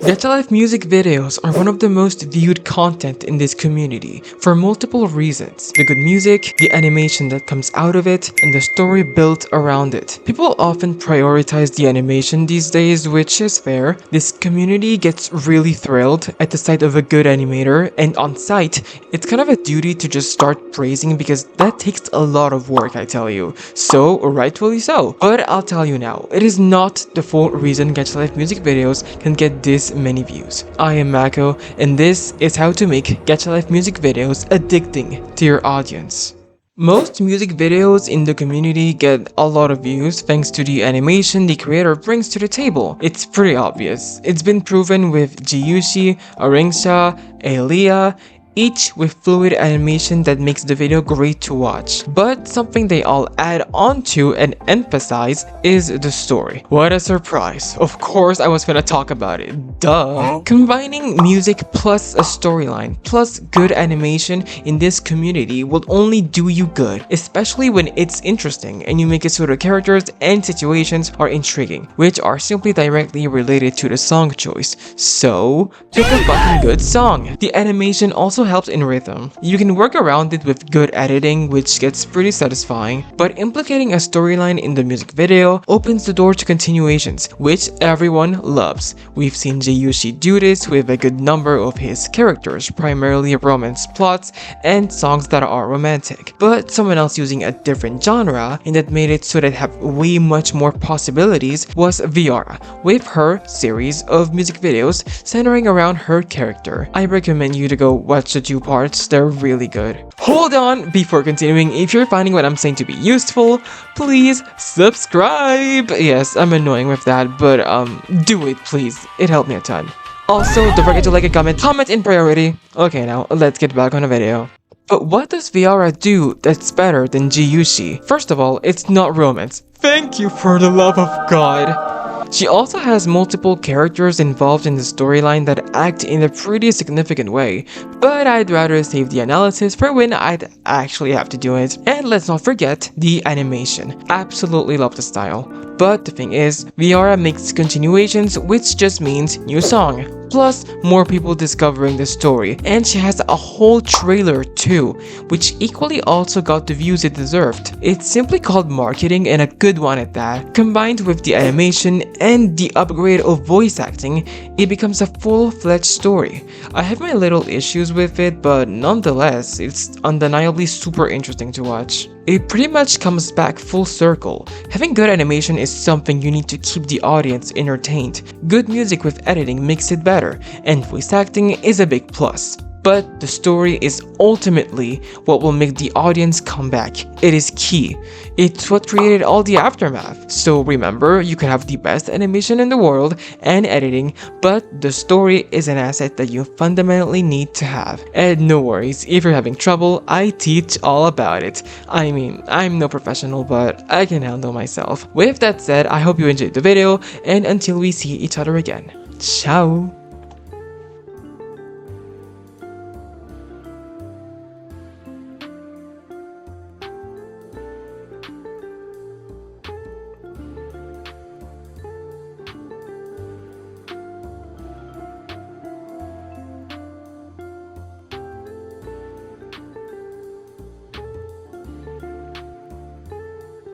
GLMV music videos are one of the most viewed content in this community for multiple reasons. The good music, the animation that comes out of it, and the story built around it. People often prioritize the animation these days, which is fair. This community gets really thrilled at the sight of a good animator, and on site, it's kind of a duty to just start praising because that takes a lot of work, I tell you. So, rightfully so. But I'll tell you now, it is not the full reason GLMV music videos can get this many views. I am 𝐿𝐼𝐸, and this is how to make GLMV music videos addicting to your audience. Most music videos in the community get a lot of views thanks to the animation the creator brings to the table. It's pretty obvious. It's been proven with 𝐲𝐿𝐸, 𝐸𝐴LIA, 𝐴LIA, each with fluid animation that makes the video great to watch. But something they all add on to and emphasize is the story. What a surprise. Of course I was gonna talk about it. Duh. Combining music plus a storyline plus good animation in this community will only do you good, especially when it's interesting and you make it so the characters and situations are intriguing, which are simply directly related to the song choice. So, pick a fucking good song. The animation also helps in rhythm. You can work around it with good editing, which gets pretty satisfying, but implicating a storyline in the music video opens the door to continuations, which everyone loves. We've seen 𝐲𝐸 do this with a good number of his characters, primarily romance plots and songs that are romantic. But someone else using a different genre and that made it so that have way much more possibilities was 𝑉IARA, with her series of music videos centering around her character. I recommend you to go watch the 2 parts, they're really good. Hold on, before continuing, if you're finding what I'm saying to be useful, please subscribe! Yes, I'm annoying with that, but do it please, it helped me a ton. Also, don't forget to like and comment in priority. Okay, now let's get back on the video. But what does 𝑉IARA do that's better than 𝐲𝐸? First of all, it's not romance. Thank you for the love of God! She also has multiple characters involved in the storyline that act in a pretty significant way, but I'd rather save the analysis for when I'd actually have to do it. And let's not forget the animation. Absolutely love the style. But the thing is, 𝑉IARA makes continuations, which just means new song. Plus, more people discovering the story, and she has a whole trailer too, which equally also got the views it deserved. It's simply called marketing, and a good one at that. Combined with the animation and the upgrade of voice acting, it becomes a full-fledged story. I have my little issues with it, but nonetheless, it's undeniably super interesting to watch. It pretty much comes back full circle. Having good animation is something you need to keep the audience entertained. Good music with editing makes it better, and voice acting is a big plus. But the story is ultimately what will make the audience come back. It is key. It's what created all the aftermath. So remember, you can have the best animation in the world and editing, but the story is an asset that you fundamentally need to have. And no worries, if you're having trouble, I teach all about it. I mean, I'm no professional, but I can handle myself. With that said, I hope you enjoyed the video, and until we see each other again, ciao!